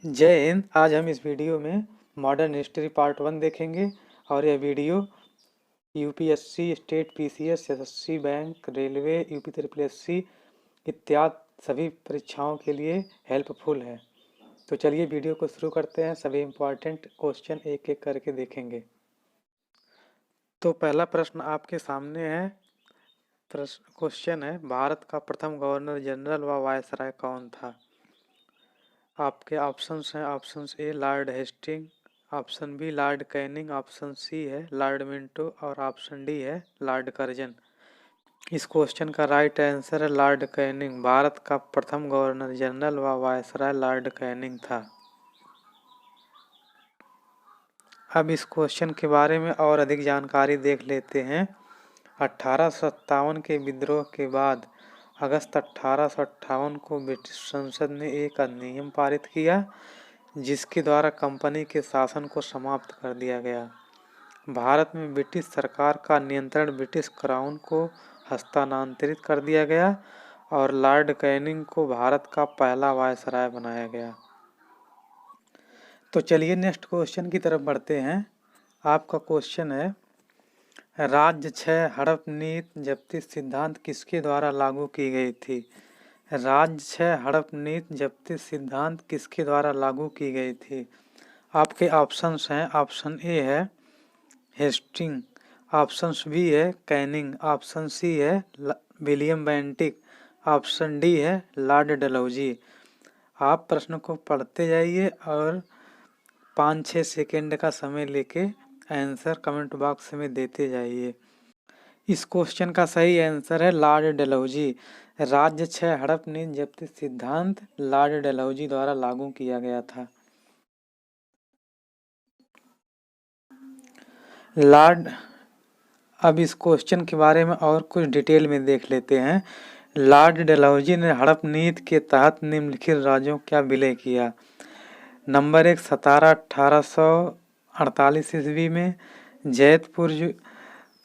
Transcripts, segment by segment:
जय हिंद। आज हम इस वीडियो में मॉडर्न हिस्ट्री पार्ट 1 देखेंगे और यह video UPSC, state PCS, SSC bank, railway, UP triple SC इत्यादि सभी परीक्षाओं के लिए हेल्पफुल है। तो चलिए वीडियो को शुरू करते हैं। सभी इम्पोर्टेंट क्वेश्चन एक एक करके देखेंगे। तो पहला प्रश्न आपके सामने है। क्वेश्चन है, भारत का प्रथम गवर्नर जनरल व वायसराय कौन था? आपके ऑप्शंस हैं। Option A Lord Hasting, option B Lord Canning, option C है लॉर्ड मिंटो और ऑप्शन डी है लॉर्ड कर्जन। इस क्वेश्चन का राइट आंसर है लॉर्ड कैनिंग। भारत का प्रथम गवर्नर जनरल व वायसराय लॉर्ड कैनिंग था। अब इस क्वेश्चन के बारे में और अधिक जानकारी देख लेते हैं। 1857 के विद्रोह के बाद अगस्त 1858 को ब्रिटिश संसद ने एक अधिनियम पारित किया जिसके द्वारा कंपनी के शासन को समाप्त कर दिया गया। भारत में ब्रिटिश सरकार का नियंत्रण ब्रिटिश क्राउन को हस्तांतरित कर दिया गया और लॉर्ड कैनिंग को भारत का पहला वायसराय बनाया गया। तो चलिए नेक्स्ट क्वेश्चन की तरफ बढ़ते हैं। आपका क्वेश्चन है, राज्य 6 हड़प नीति जब्ती सिद्धांत किसके द्वारा लागू की गई थी? राज्य 6 हड़प नीति जब्ती सिद्धांत किसके द्वारा लागू की गई थी? आपके ऑप्शंस हैं। ऑप्शन ए है हेस्टिंग, ऑप्शन बी है कैनिंग, ऑप्शन सी है विलियम बेंटिक, ऑप्शन डी है लॉर्ड डलहौजी। आप प्रश्न को पढ़ते जाइए और 5-6 सेकेंड का समय लेके आंसर कमेंट बॉक्स में देते जाइए। इस क्वेश्चन का सही आंसर है लॉर्ड डलहौजी। राज्य 6 हड़प नीति जब्ती सिद्धांत लॉर्ड डलहौजी द्वारा लागू किया गया था। अब इस क्वेश्चन के बारे में और कुछ डिटेल में देख लेते हैं। लॉर्ड डलहौजी ने हड़प नीति के तहत निम्नलिखित राज्यों का विलय किया। नंबर 1 सतारा 1848 ईस्वी में, जैतपुर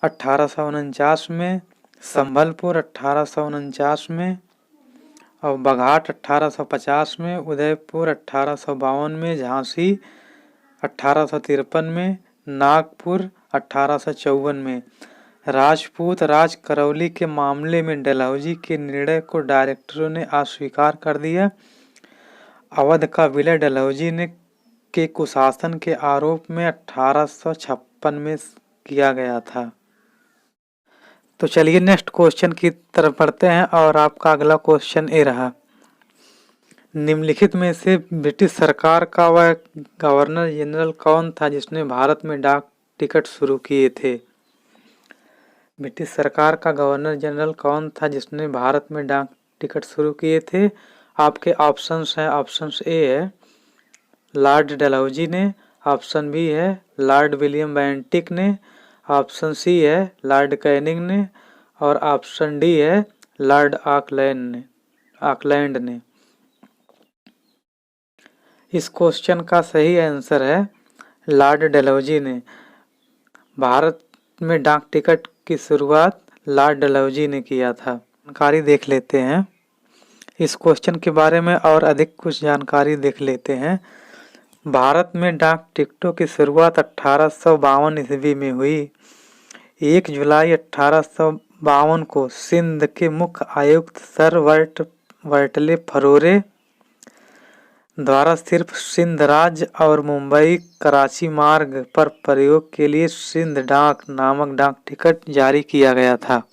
1849 में, संभलपुर 1849 में और बघाट 1850 में, उदयपुर 1852 में, झांसी 1853 में, नागपुर 1854 में। राजपूत राज करौली के मामले में डलहौजी के निर्णय को डायरेक्टरों ने अस्वीकार कर दिया। अवध का विलय डलहौजी ने के कुशासन के आरोप में 1856 में किया गया था। तो चलिए नेक्स्ट क्वेश्चन की तरफ बढ़ते हैं और आपका अगला क्वेश्चन ये रहा, निम्नलिखित में से ब्रिटिश सरकार का वह गवर्नर जनरल कौन था जिसने भारत में डाक टिकट शुरू किए थे? ब्रिटिश सरकार का गवर्नर जनरल कौन था जिसने भारत में डाक टिकट शुरू किए थे? आपके ऑप्शंस हैं। ऑप्शन ए है लॉर्ड डलहौजी ने, ऑप्शन बी है लॉर्ड विलियम बेंटिक ने, ऑप्शन सी है लॉर्ड कैनिंग ने और ऑप्शन डी है लॉर्ड ऑकलैंड ने। इस क्वेश्चन का सही आंसर है लॉर्ड डलहौजी ने। भारत में डाक टिकट की शुरुआत लॉर्ड डलहौजी ने किया था। जानकारी देख लेते हैं। इस क्वेश्चन के बारे में और अधिक कुछ जानकारी देख लेते हैं। भारत में डाक टिकटों की शुरुआत 1852 ईस्वी में हुई। 1 जुलाई 1852 को सिंध के मुख्य आयुक्त सर वर्टले फरोरे द्वारा सिर्फ सिंध राज्य और मुंबई कराची मार्ग पर प्रयोग के लिए सिंध डाक नामक डाक टिकट जारी किया गया था।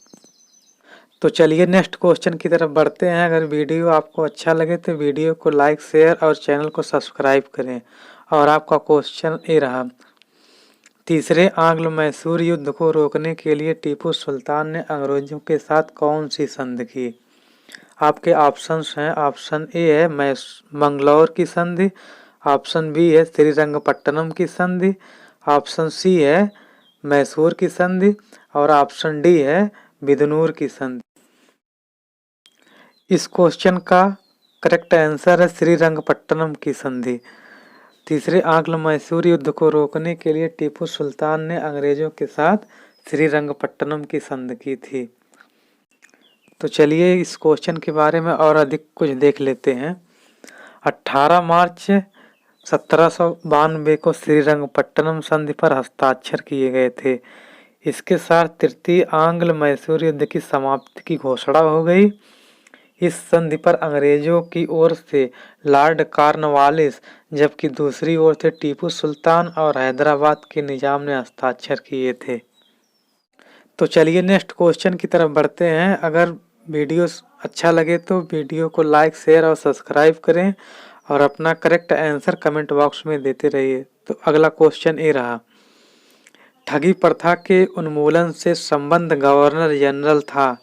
तो चलिए नेक्स्ट क्वेश्चन की तरफ बढ़ते हैं। अगर वीडियो आपको अच्छा लगे तो वीडियो को लाइक, शेयर और चैनल को सब्सक्राइब करें। और आपका क्वेश्चन ये रहा, तीसरे आंग्ल मैसूर युद्ध को रोकने के लिए टीपू सुल्तान ने अंग्रेजों के साथ कौन सी संधि की? आपके ऑप्शंस हैं। ऑप्शन ए है मंगलौर की संधि, ऑप्शन बी है श्रीरंगपट्टनम की संधि, ऑप्शन सी है मैसूर की संधि और ऑप्शन डी है बिदनूर की संधि। इस क्वेश्चन का करेक्ट आंसर है श्रीरंगपट्टनम की संधि। तीसरे आंग्ल मैसूर युद्ध को रोकने के लिए टीपू सुल्तान ने अंग्रेजों के साथ श्रीरंगपट्टनम की संधि की थी। तो चलिए इस क्वेश्चन के बारे में और अधिक कुछ देख लेते हैं। 18 मार्च 1792 को श्रीरंगपट्टनम संधि पर हस्ताक्षर किए गए थे। इसके साथ तृतीय आंग्ल मैसूर युद्ध की समाप्ति की घोषणा हो गई। इस संधि पर अंग्रेजों की ओर से लॉर्ड कॉर्नवालिस जबकि दूसरी ओर से टीपू सुल्तान और हैदराबाद के निजाम ने हस्ताक्षर किए थे। तो चलिए नेक्स्ट क्वेश्चन की तरफ बढ़ते हैं। अगर वीडियो अच्छा लगे तो वीडियो को लाइक, शेयर और सब्सक्राइब करें और अपना करेक्ट आंसर कमेंट बॉक्स में देते रहिए। तो अगला क्वेश्चन ये रहा, ठगी प्रथा के उन्मूलन से संबंध गवर्नर जनरल था।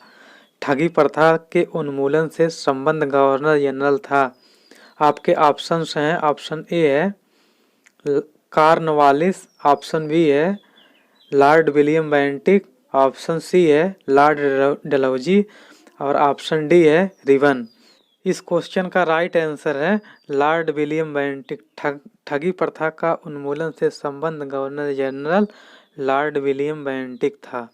ठगी प्रथा के उन्मूलन से संबंध गवर्नर जनरल था। आपके ऑप्शंस हैं, ऑप्शन ए है कॉर्नवालिस, ऑप्शन बी है Lord William Bentinck, option C है लॉर्ड डलहौजी और ऑप्शन डी है रिवन। इस क्वेश्चन का राइट आंसर है लॉर्ड विलियम बेंटिक। ठगी प्रथा का उन्मूलन से संबंध governor general Lord William Bentinck था।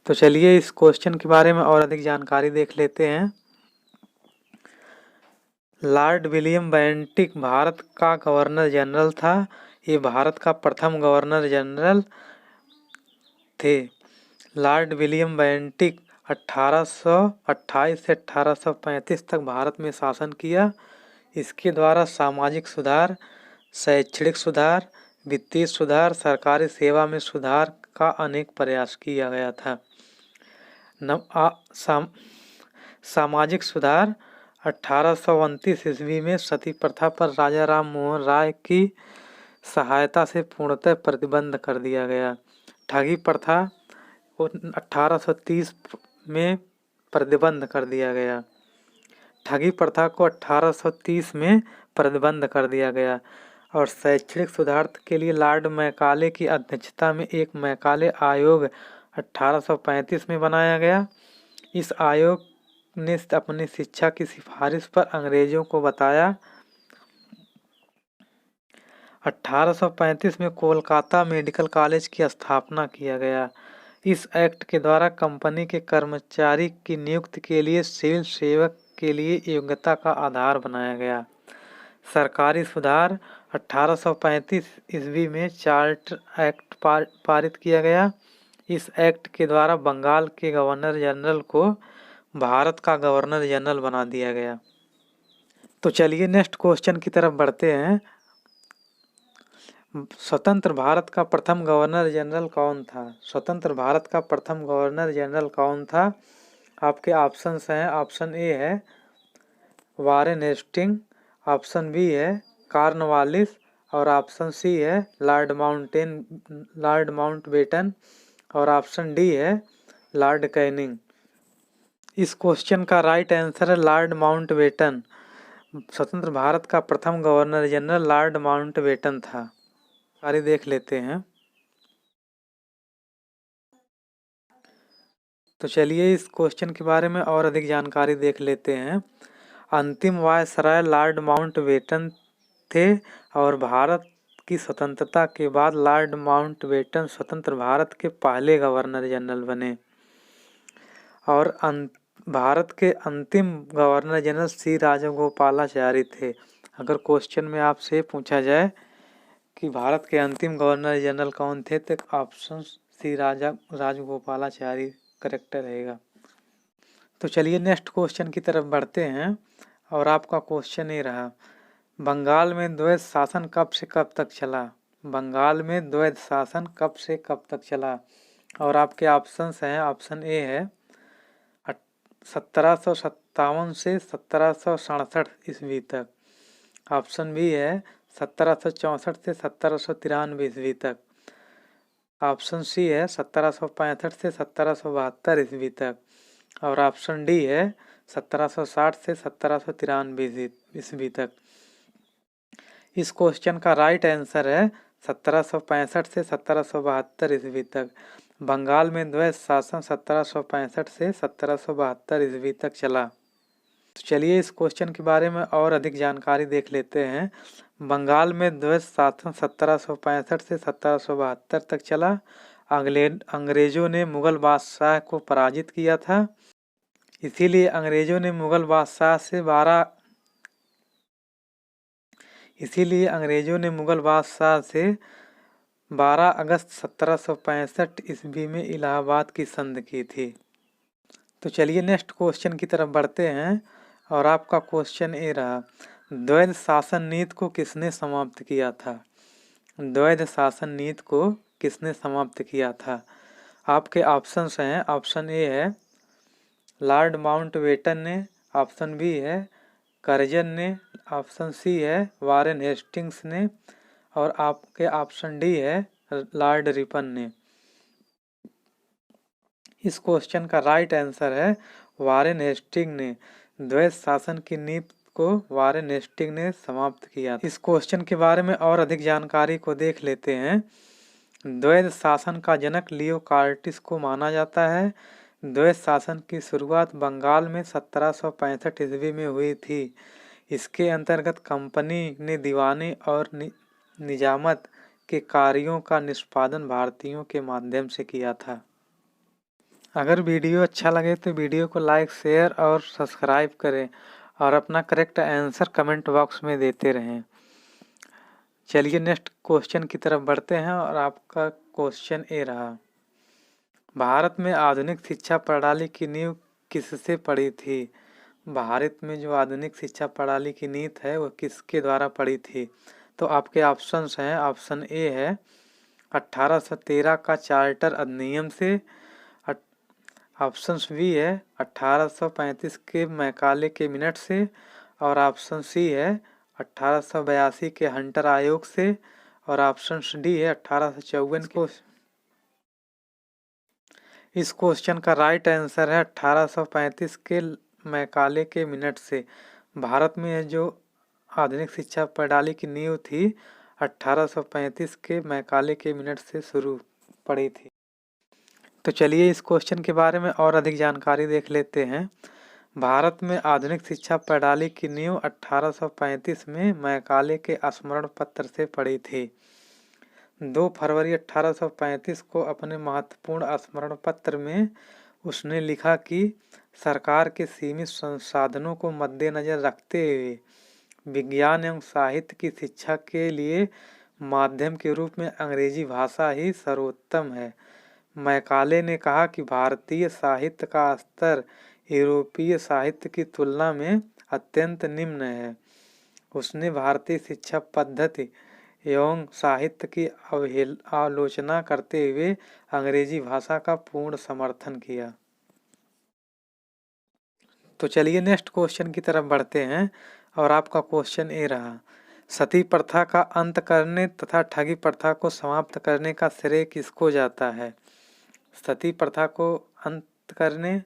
तो चलिए इस क्वेश्चन के बारे में और अधिक जानकारी देख लेते हैं। लॉर्ड विलियम बेंटिक भारत का गवर्नर जनरल था। ये भारत का प्रथम गवर्नर जनरल थे। लॉर्ड विलियम बेंटिक 1828 से 1835 तक भारत में शासन किया। इसके द्वारा सामाजिक सुधार, शैक्षणिक सुधार, वित्तीय सुधार, सरकारी सेवा में सुधार का अनेक प्रयास किया गया था। सामाजिक सुधार 1829 ईस्वी में सती प्रथा पर राजा राम मोहन राय की सहायता से पूर्णतः प्रतिबंध कर दिया गया। ठगी प्रथा को 1830 में प्रतिबंध कर दिया गया। ठगी प्रथा को 1830 में प्रतिबंध कर दिया गया और शैक्षणिक सुधार के लिए लॉर्ड मैकाले की अध्यक्षता में एक मैकाले आयोग 1835 में बनाया गया। इस आयोग ने अपनी शिक्षा की सिफारिश पर अंग्रेजों को बताया। 1835 में कोलकाता मेडिकल कॉलेज की स्थापना किया गया। इस एक्ट के द्वारा कंपनी के कर्मचारी की नियुक्ति के लिए सिविल सेवक के लिए योग्यता का आधार बनाया गया। सरकारी सुधार 1835 ईस्वी में चार्टर एक्ट पारित किया गया। इस एक्ट के द्वारा बंगाल के गवर्नर जनरल को भारत का गवर्नर जनरल बना दिया गया। तो चलिए नेक्स्ट क्वेश्चन की तरफ बढ़ते हैं। स्वतंत्र भारत का प्रथम गवर्नर जनरल कौन था? स्वतंत्र भारत का प्रथम गवर्नर जनरल कौन था? आपके ऑप्शंस हैं, ऑप्शन ए है वारेन हेस्टिंग, ऑप्शन बी है कॉर्नवालिस और ऑप्शन सी है लॉर्ड माउंटबेटन और ऑप्शन डी है लॉर्ड कैनिंग। इस क्वेश्चन का राइट आंसर है लॉर्ड माउंटबेटन। स्वतंत्र भारत का प्रथम गवर्नर जनरल लॉर्ड माउंटबेटन था। सारी देख लेते हैं। तो चलिए इस क्वेश्चन के बारे में और अधिक जानकारी देख लेते हैं। अंतिम वायसराय लॉर्ड माउंटबेटन थे और भारत की स्वतंत्रता के बाद लॉर्ड माउंटबेटन स्वतंत्र भारत के पहले गवर्नर जनरल बने और भारत के अंतिम गवर्नर जनरल सी राजगोपालाचारी थे। अगर क्वेश्चन में आपसे पूछा जाए कि भारत के अंतिम गवर्नर जनरल कौन थे तो ऑप्शन सी राजगोपालाचारी करेक्ट रहेगा। तो चलिए नेक्स्ट क्वेश्चन की तरफ बढ़ते हैं और आपका क्वेश्चन ये रहा, बंगाल में द्वैध शासन कब से कब तक चला? बंगाल में द्वैध शासन कब से कब तक चला? और आपके ऑप्शंस हैं, ऑप्शन ए है 1757 से 1767 ईस्वी तक, ऑप्शन बी है 1764 से 1793 ईस्वी तक, ऑप्शन सी है 1765 से 1772 ईस्वी तक और ऑप्शन डी है 1760 से 1793 ईस्वी तक। इस क्वेश्चन का राइट आंसर है 1765 से 1772 ईस्वी तक। बंगाल में द्वैध शासन 1765 से 1772 ईस्वी तक चला। तो चलिए इस क्वेश्चन के बारे में और अधिक जानकारी देख लेते हैं। बंगाल में द्वैध शासन 1765 से 1772 तक चला। अंग्रेजों ने मुगल बादशाह को पराजित किया था, इसीलिए अंग्रेजों ने मुगल बादशाह से इसीलिए अंग्रेजों ने मुगल बादशाह से 12 अगस्त 1765 ईस्वी में इलाहाबाद की संध की थी। तो चलिए नेक्स्ट क्वेश्चन की तरफ बढ़ते हैं और आपका क्वेश्चन ये रहा, द्वैध शासन नीति को किसने समाप्त किया था? द्वैध शासन नीति को किसने समाप्त किया था? आपके ऑप्शंस हैं, ऑप्शन ए है लॉर्ड माउंटबेटन ने, ऑप्शन बी है कर्जन ने, ऑप्शन सी है वारेन हेस्टिंग्स ने और आपके ऑप्शन डी है लॉर्ड रिपन ने। इस क्वेश्चन का राइट आंसर है वारेन हेस्टिंग ने। द्वैध शासन की नीति को वारेन हेस्टिंग ने समाप्त किया। इस क्वेश्चन के बारे में और अधिक जानकारी को देख लेते हैं। द्वैध शासन का जनक लियो कार्टिस को माना जाता है। द्वैध शासन की शुरुआत बंगाल में 1765 ईस्वी में हुई थी। इसके अंतर्गत कंपनी ने दीवानी और निजामत के कार्यों का निष्पादन भारतीयों के माध्यम से किया था। अगर वीडियो अच्छा लगे तो वीडियो को लाइक, शेयर और सब्सक्राइब करें और अपना करेक्ट आंसर कमेंट बॉक्स में देते रहें। चलिए नेक्स्ट क्वेश्चन की तरफ बढ़ते हैं और आपका क्वेश्चन ये रहा, भारत में आधुनिक शिक्षा प्रणाली की नींव किससे पड़ी थी? भारत में जो आधुनिक शिक्षा प्रणाली की नींव है वो किसके द्वारा पड़ी थी? तो आपके ऑप्शंस हैं, ऑप्शन ए है 1813 का चार्टर अधिनियम से, ऑप्शन बी है 1835 के मैकाले के मिनट से और ऑप्शन सी है 1882 के हंटर आयोग से और ऑप्शन डी है 1854 को। इस क्वेश्चन का राइट आंसर है 1835 के मैकाले के मिनट से। भारत में जो आधुनिक शिक्षा प्रणाली की नींव थी 1835 के मैकाले के मिनट से शुरू पड़ी थी। तो चलिए इस क्वेश्चन के बारे में और अधिक जानकारी देख लेते हैं। भारत में आधुनिक शिक्षा प्रणाली की नींव 1835 में मैकाले के स्मरण पत्र से पड़ी थी। 2 फरवरी 1835 को अपने महत्वपूर्ण स्मरण पत्र में उसने लिखा कि सरकार के सीमित संसाधनों को मद्देनजर रखते हुए विज्ञान एवं साहित्य की शिक्षा के लिए माध्यम के रूप में अंग्रेजी भाषा ही सर्वोत्तम है। मैकाले ने कहा कि भारतीय साहित्य का स्तर यूरोपीय साहित्य की तुलना में अत्यंत निम्न है। उसने भारतीय शिक्षा पद्धति एवं साहित्य की आलोचना करते हुए अंग्रेजी भाषा का पूर्ण समर्थन किया। तो चलिए नेक्स्ट क्वेश्चन की तरफ बढ़ते हैं और आपका क्वेश्चन ये रहा, सती प्रथा का अंत करने तथा ठगी प्रथा को समाप्त करने का श्रेय किसको जाता है? सती प्रथा को अंत करने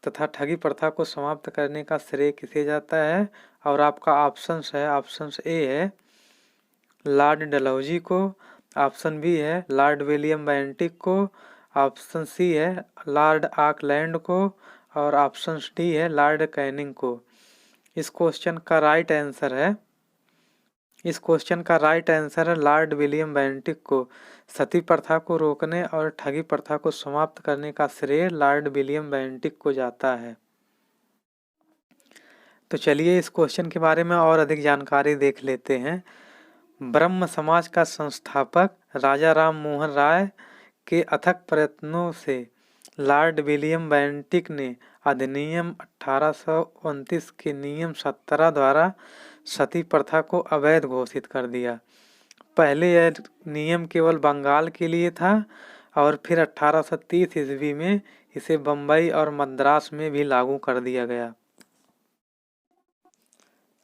तथा ठगी प्रथा को समाप्त करने का श्रेय किसे जाता है? और आपका ऑप्शंस है, ऑप्शंस ए है लॉर्ड डलहौजी को, ऑप्शन बी है लॉर्ड विलियम बेंटिक को, ऑप्शन सी है लॉर्ड ऑकलैंड को और ऑप्शन डी है लॉर्ड कैनिंग को। इस क्वेश्चन का राइट आंसर है लॉर्ड विलियम बेंटिक को। सती प्रथा को रोकने और ठगी प्रथा को समाप्त करने का श्रेय लॉर्ड विलियम बेंटिक को जाता है। तो चलिए इस क्वेश्चन के बारे में और अधिक जानकारी देख लेते हैं। ब्रह्म समाज का संस्थापक राजा राम मोहन राय के अथक प्रयत्नों से लॉर्ड विलियम बेंटिक ने अधिनियम 1829 के नियम 17 द्वारा सती प्रथा को अवैध घोषित कर दिया। पहले यह नियम केवल बंगाल के लिए था और फिर 1830 ईस्वी में इसे बम्बई और मद्रास में भी लागू कर दिया गया।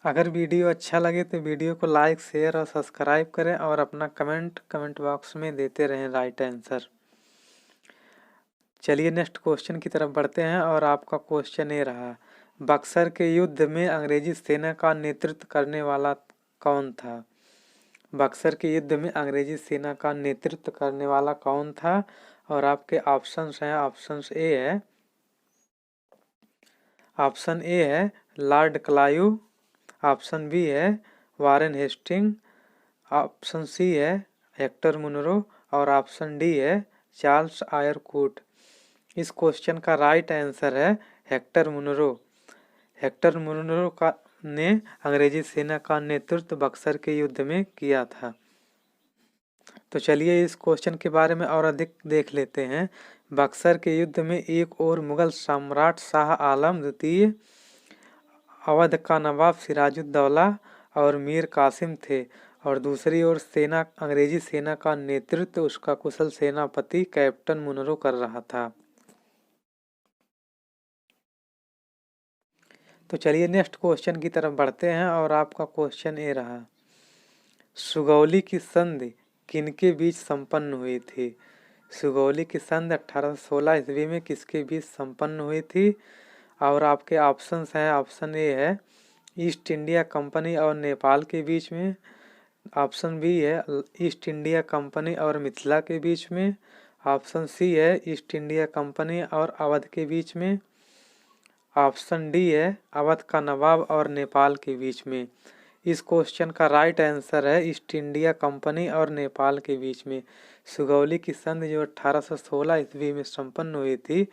अगर वीडियो अच्छा लगे तो वीडियो को लाइक, शेयर और सब्सक्राइब करें और अपना कमेंट बॉक्स में देते रहें राइट आंसर। चलिए नेक्स्ट क्वेश्चन की तरफ बढ़ते हैं और आपका क्वेश्चन ये रहा, बक्सर के युद्ध में अंग्रेजी सेना का नेतृत्व करने वाला कौन था? बक्सर के युद्ध में अंग्रेजी सेना का नेतृत्व करने वाला कौन था? और आपके ऑप्शंस हैं, ऑप्शन ए है लॉर्ड क्लाइव, ऑप्शन बी है वारेन हेस्टिंग, ऑप्शन सी है हेक्टर मुनरो और ऑप्शन डी है चार्ल्स आयरकूट। इस क्वेश्चन का राइट आंसर है हेक्टर मुनरो। हेक्टर मुनरो का ने अंग्रेजी सेना का नेतृत्व बक्सर के युद्ध में किया था। तो चलिए इस क्वेश्चन के बारे में और अधिक देख लेते हैं। बक्सर के युद्ध में एक ओर मुगल सम्राट शाह आलम द्वितीय, अवध का नवाब सिराजुद्दौला और मीर कासिम थे, और दूसरी ओर अंग्रेजी सेना का नेतृत्व उसका कुशल सेनापति कैप्टन मुनरो कर रहा था। तो चलिए नेक्स्ट क्वेश्चन की तरफ बढ़ते हैं और आपका क्वेश्चन ये रहा, सुगौली की संधि किनके बीच संपन्न हुई थी? सुगौली की संधि 1816 ईस्वी में किसके बीच संपन्न हुई थी? और आपके ऑप्शंस हैं, ऑप्शन ए है ईस्ट इंडिया कंपनी और नेपाल के बीच में, ऑप्शन बी है ईस्ट इंडिया कंपनी और मिथिला के बीच में, ऑप्शन सी है ईस्ट इंडिया कंपनी और अवध के बीच में, ऑप्शन डी है अवध का नवाब और नेपाल के बीच में। इस क्वेश्चन का राइट आंसर है ईस्ट इंडिया कंपनी और नेपाल के बीच में। सुगौली की संधि जो 1816 ईस्वी में संपन्न हुई थी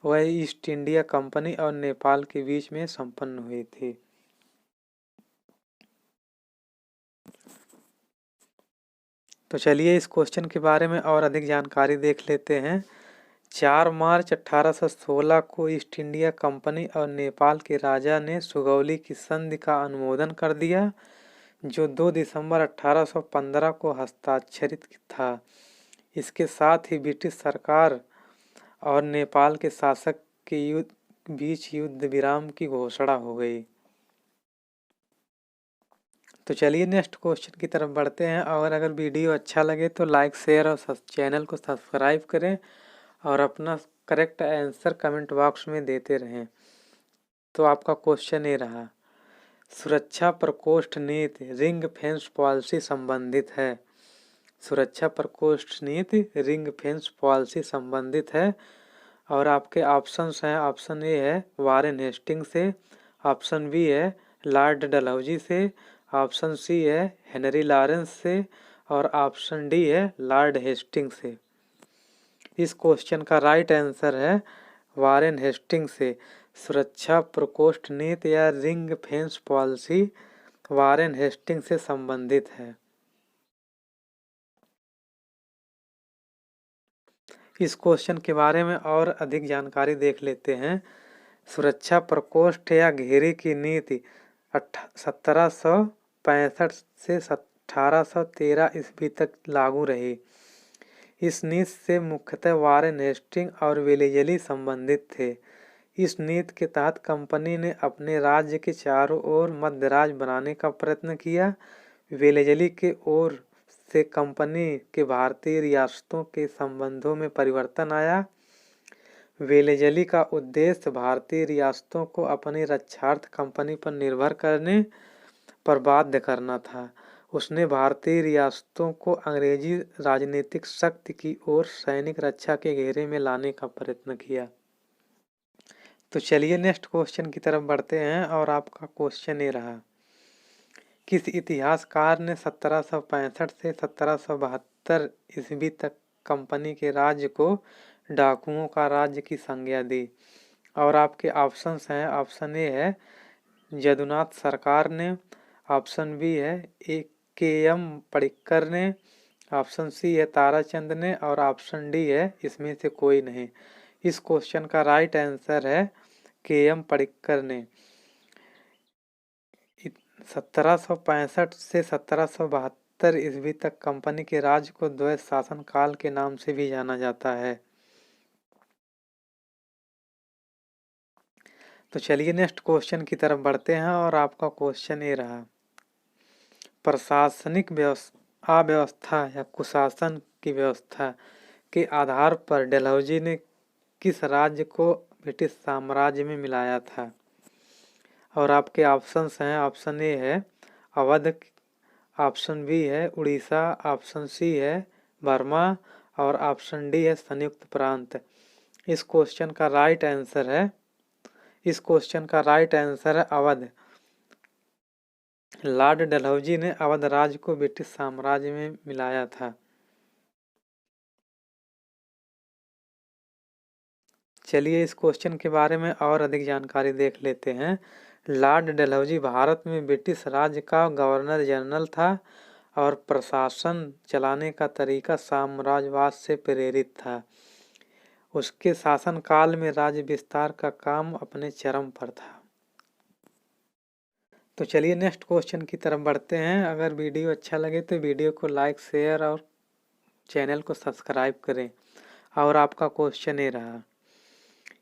वह ईस्ट इंडिया कंपनी और नेपाल के बीच में संपन्न हुई थी। तो चलिए इस क्वेश्चन के बारे में और अधिक जानकारी देख लेते हैं। 4 मार्च 1816 को ईस्ट इंडिया कंपनी और नेपाल के राजा ने सुगौली की संधि का अनुमोदन कर दिया, जो 2 दिसंबर 1815 को हस्ताक्षरित था। इसके साथ ही ब्रिटिश सरकार और नेपाल के शासक के बीच युद्ध विराम की घोषणा हो गई। तो चलिए नेक्स्ट क्वेश्चन की तरफ बढ़ते हैं, और अगर वीडियो अच्छा लगे तो लाइक शेयर और चैनल को सब्सक्राइब करें और अपना करेक्ट आंसर कमेंट बॉक्स में देते रहें। तो आपका क्वेश्चन ये रहा, सुरक्षा प्रकोष्ठ नीति रिंग फेंस पॉलिसी संबंधित है। सुरक्षा प्रकोष्ठ नीति रिंग फेंस पॉलिसी संबंधित है, और आपके ऑप्शंस हैं, ऑप्शन ए है वारेन हेस्टिंग से, ऑप्शन बी है लॉर्ड डलहौजी से, ऑप्शन सी है हेनरी लॉरेंस से, और ऑप्शन डी है लॉर्ड हेस्टिंग से। इस क्वेश्चन का राइट आंसर है वारेन हेस्टिंग से। सुरक्षा प्रकोष्ठ नीति या ring fence policy Warren Hasting से संबंधित है। इस क्वेश्चन के बारे में और अधिक जानकारी देख लेते हैं। सुरक्षा प्रकोष्ठ या घेरे की नीति 1765 से 1813 ईस्वी तक लागू रही। इस नीति से मुख्यतः वारेन हेस्टिंग और वेलेजली संबंधित थे। इस नीति के तहत कंपनी ने अपने राज्य के चारों ओर मध्य राज्य बनाने का प्रयत्न किया। वेलेजली के ओर से कंपनी के भारतीय रियासतों के संबंधों में परिवर्तन आया। वेलेजली का उद्देश्य भारतीय रियासतों को अपनी रक्षार्थ कंपनी पर निर्भर करने पर बाध्य करना था। उसने भारतीय रियासतों को अंग्रेजी राजनीतिक शक्ति की ओर सैनिक रक्षा के घेरे में लाने का प्रयत्न किया। तो चलिए नेक्स्ट क्वेश्चन की तरफ बढ़ते हैं, और आपका क्वेश्चन ये रहा, किस इतिहासकार ने 1765 से 1772 ईस्वी तक कंपनी के राज्य को डाकुओं का राज्य की संज्ञा दी? और आपके ऑप्शंस हैं, ऑप्शन ए है यदुनाथ सरकार ने, ऑप्शन बी है के.एम. पडिक्कर ने, ऑप्शन सी है ताराचंद ने, और ऑप्शन डी है इसमें से कोई नहीं। इस क्वेश्चन का राइट आंसर है के.एम. पडिक्कर ने। 1765 से 1772 ईस्वी तक कंपनी के राज्य को द्वैत शासन काल के नाम से भी जाना जाता है। तो चलिए नेक्स्ट क्वेश्चन की तरफ बढ़ते हैं, और आपका क्वेश्चन ये रहा, प्रशासनिक अव्यवस्था या कुशासन की व्यवस्था के आधार पर डलहौजी ने किस राज्य को ब्रिटिश साम्राज्य में मिलाया था? और आपके ऑप्शंस हैं, ऑप्शन ए है अवध, ऑप्शन बी है उड़ीसा, ऑप्शन सी है बर्मा, और ऑप्शन डी है संयुक्त प्रांत। इस क्वेश्चन का राइट आंसर है अवध। लॉर्ड डलहौजी ने अवध राज्य को ब्रिटिश साम्राज्य में मिलाया था। चलिए इस क्वेश्चन के बारे में और अधिक जानकारी देख लेते हैं। लॉर्ड डलहौजी भारत में ब्रिटिश राज का गवर्नर जनरल था और प्रशासन चलाने का तरीका साम्राज्यवाद से प्रेरित था। उसके शासनकाल में राज्य विस्तार का काम अपने चरम पर था। तो चलिए नेक्स्ट क्वेश्चन की तरफ बढ़ते हैं। अगर वीडियो अच्छा लगे तो वीडियो को लाइक, शेयर और चैनल को सब्सक्राइब करें। और आपका क्वेश्चन ये रहा,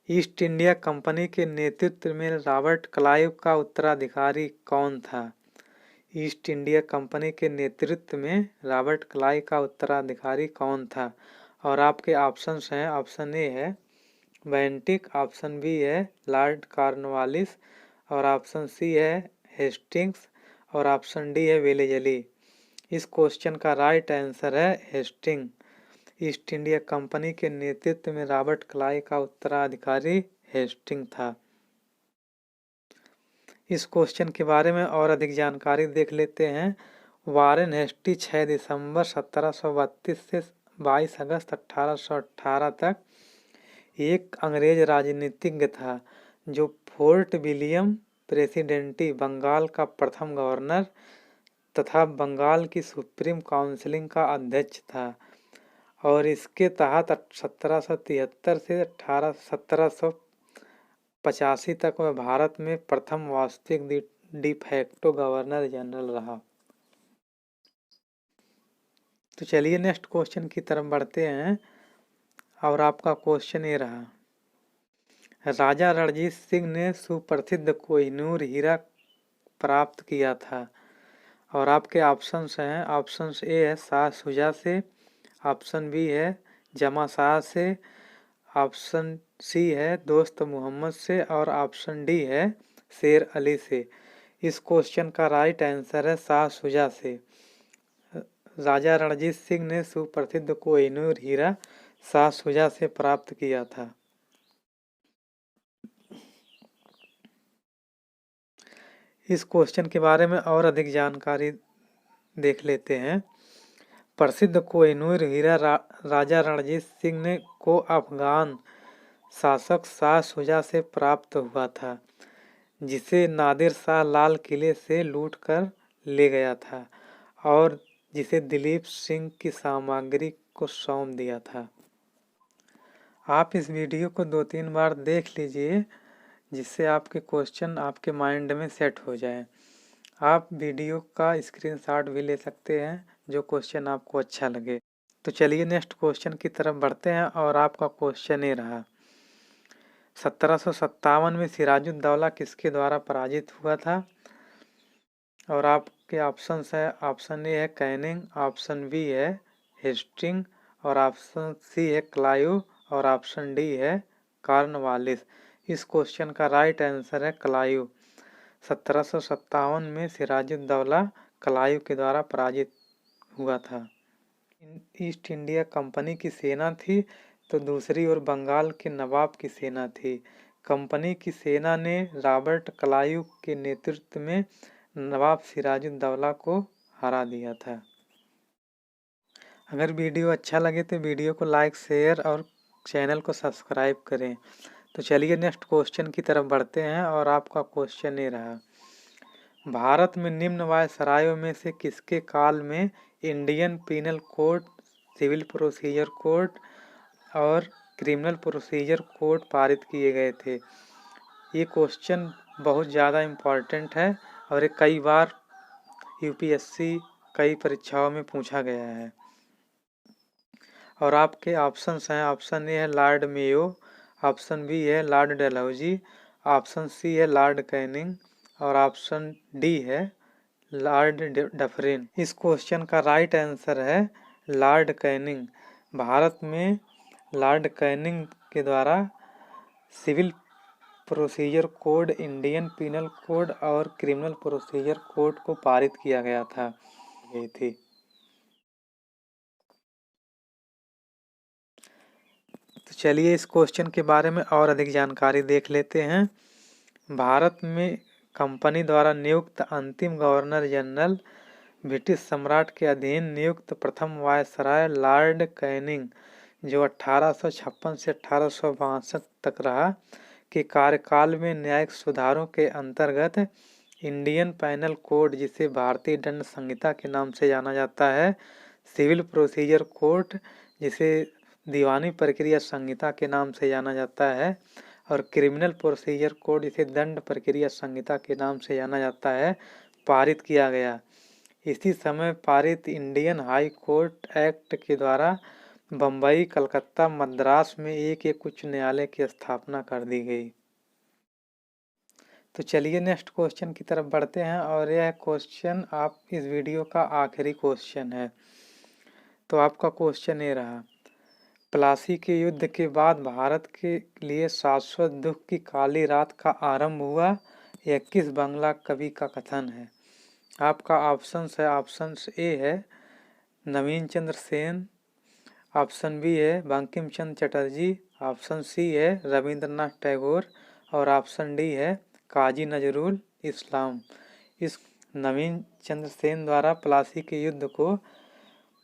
ईस्ट इंडिया कंपनी के नेतृत्व में रॉबर्ट क्लाइव का उत्तराधिकारी कौन था? ईस्ट इंडिया कंपनी के नेतृत्व में रॉबर्ट क्लाइव का उत्तराधिकारी कौन था? और आपके ऑप्शंस हैं, ऑप्शन ए है बेंटिक, ऑप्शन बी है लॉर्ड कॉर्नवालिस और ऑप्शन सी है हेस्टिंग्स और ऑप्शन डी है वेलेजली। इस क्वेश्चन का राइट आंसर है हेस्टिंग। ईस्ट इंडिया कंपनी के नेतृत्व में रॉबर्ट क्लाइव का उत्तराधिकारी हेस्टिंग था। इस क्वेश्चन के बारे में और अधिक जानकारी देख लेते हैं। वारेन हेस्टी 6 दिसंबर 1732 से 22 अगस्त 1818 तक एक अंग्रेज राजनीतिज्ञ था जो फोर्ट विलियम प्रेसिडेंटी बंगाल का प्रथम गवर्नर तथा बंगाल की सुप्रीम काउंसिल का अध्यक्ष था और इसके तहत 1773 से 1785 तक वह भारत में प्रथम वास्तविक डिफैक्टो गवर्नर जनरल रहा। तो चलिए नेक्स्ट क्वेश्चन की तरफ बढ़ते हैं और आपका क्वेश्चन ये रहा, राजा रणजीत सिंह ने सुप्रसिद्ध कोहिनूर हीरा प्राप्त किया था। और आपके ऑप्शंस हैं, ऑप्शन ए है शाह शुजा से, ऑप्शन बी है जमा शाह से, ऑप्शन सी है दोस्त मोहम्मद से और ऑप्शन डी है शेर अली से। इस क्वेश्चन का राइट आंसर है शाह शुजा से। राजा रणजीत सिंह ने सुप्रसिद्ध कोहिनूर हीरा शाह शुजा से प्राप्त किया था। इस क्वेश्चन के बारे में और अधिक जानकारी देख लेते हैं। प्रसिद्ध कोहिनूर हीरा राजा रणजीत सिंह ने को अफगान शासक शाह शुजा से प्राप्त हुआ था, जिसे नादिर शाह लाल किले से लूट कर ले गया था और जिसे दिलीप सिंह की सामग्री को सौंप दिया था। आप इस वीडियो को 2-3 बार देख लीजिए जिससे आपके क्वेश्चन आपके माइंड में सेट हो जाए। आप वीडियो का स्क्रीनशॉट भी ले सकते हैं जो क्वेश्चन आपको अच्छा लगे। तो चलिए नेक्स्ट क्वेश्चन की तरफ बढ़ते हैं और आपका क्वेश्चन ये रहा, 1757 में सिराजुद्दौला किसके द्वारा पराजित हुआ था? और आपके ऑप्शन है, ऑप्शन ए है कैनिंग, ऑप्शन बी है हेस्टिंग और ऑप्शन सी है क्लाइव और ऑप्शन डी है कॉर्नवालिस। इस क्वेश्चन का राइट आंसर है क्लाइव। 1757 में सिराजुद्दौला क्लाइव के द्वारा पराजित हुआ था। ईस्ट इंडिया कंपनी की सेना थी तो दूसरी ओर बंगाल के नवाब की सेना थी। कंपनी की सेना ने रॉबर्ट क्लाइव के नेतृत्व में नवाब सिराजुद्दौला को हरा दिया था। अगर वीडियो अच्छा लगे तो वीडियो को लाइक, शेयर और चैनल को सब्सक्राइब करें। तो चलिए नेक्स्ट क्वेश्चन की तरफ बढ़ते हैं और आपका क्वेश्चन ये रहा, भारत में निम्न वायसरायों में से किसके काल में Indian penal code, civil procedure code और क्रिमिनल प्रोसीजर कोड पारित किए गए थे? ये क्वेश्चन बहुत ज़्यादा इम्पॉर्टेंट है और ये कई बार यूपीएससी कई परीक्षाओं में पूछा गया है। और आपके ऑप्शंस हैं, ऑप्शन ए है लॉर्ड मेयो, ऑप्शन बी है लॉर्ड डलहौजी, ऑप्शन सी है लॉर्ड कैनिंग और ऑप्शन डी है लॉर्ड डफरिन। इस क्वेश्चन का राइट आंसर है लॉर्ड कैनिंग। भारत में लॉर्ड कैनिंग के द्वारा civil procedure code, Indian penal code और क्रिमिनल प्रोसीजर कोड को पारित किया गया था। यही थी। तो चलिए इस क्वेश्चन के बारे में और अधिक जानकारी देख लेते हैं। भारत में कंपनी द्वारा नियुक्त अंतिम गवर्नर जनरल ब्रिटिश सम्राट के अधीन नियुक्त प्रथम वायसराय लॉर्ड कैनिंग, जो 1856 से 1862 तक रहा, के कार्यकाल में न्यायिक सुधारों के अंतर्गत इंडियन पैनल कोड, जिसे भारतीय दंड संहिता के नाम से जाना जाता है, सिविल प्रोसीजर कोड, जिसे दीवानी प्रक्रिया संहिता के नाम से जाना जाता है, और क्रिमिनल प्रोसीजर कोड, जिसे दंड प्रक्रिया संहिता के नाम से जाना जाता है, पारित किया गया। इसी समय पारित इंडियन हाई कोर्ट एक्ट के द्वारा बम्बई, कलकत्ता, मद्रास में एक उच्च न्यायालय की स्थापना कर दी गई। तो चलिए नेक्स्ट क्वेश्चन की तरफ बढ़ते हैं, और यह क्वेश्चन आप इस वीडियो का आखिरी क्वेश्चन है। तो आपका क्वेश्चन ये रहा, प्लासी के युद्ध के बाद भारत के लिए शाश्वत दुख की काली रात का आरंभ हुआ, यह किस बांग्ला कवि का कथन है? आपका ऑप्शंस है, ऑप्शन ए है नवीन चंद्र सेन, ऑप्शन बी है बंकिम चंद्र चटर्जी, ऑप्शन सी है रविंद्रनाथ टैगोर, और ऑप्शन डी है काजी नजरुल इस्लाम। इस नवीन चंद्र सेन द्वारा प्लासी के युद्ध को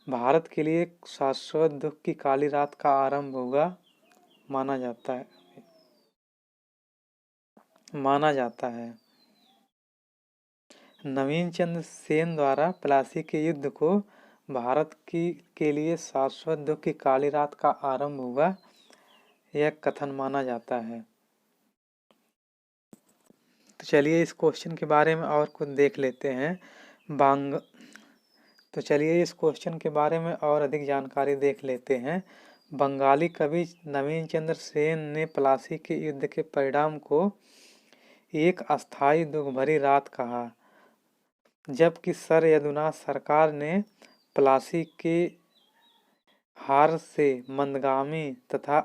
भारत के लिए शाश्वत दुख की काली रात का आरंभ हुआ माना जाता है। नवीन चंद्र सेन द्वारा प्लासी के युद्ध को भारत के लिए शाश्वत दुख की काली रात का आरंभ हुआ, यह कथन माना जाता है। तो चलिए इस क्वेश्चन के बारे में और कुछ देख लेते हैं। तो चलिए इस क्वेश्चन के बारे में और अधिक जानकारी देख लेते हैं। बंगाली कवि नवीन चंद्र सेन ने प्लासी के युद्ध के परिणाम को एक अस्थायी दुख भरी रात कहा, जबकि सर यदुनाथ सरकार ने प्लासी के हार से मंदगामी तथा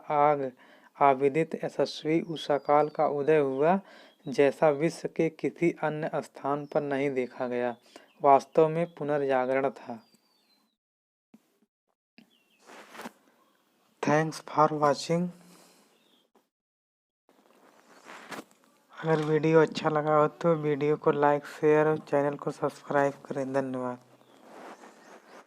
आविदित यशस्वी उषाकाल का उदय हुआ, जैसा विश्व के किसी अन्य स्थान पर नहीं देखा गया, वास्तव में पुनर्जागरण था। Thanks for watching. अगर वीडियो अच्छा लगा हो तो वीडियो को लाइक, शेयर और चैनल को सब्सक्राइब करें। धन्यवाद।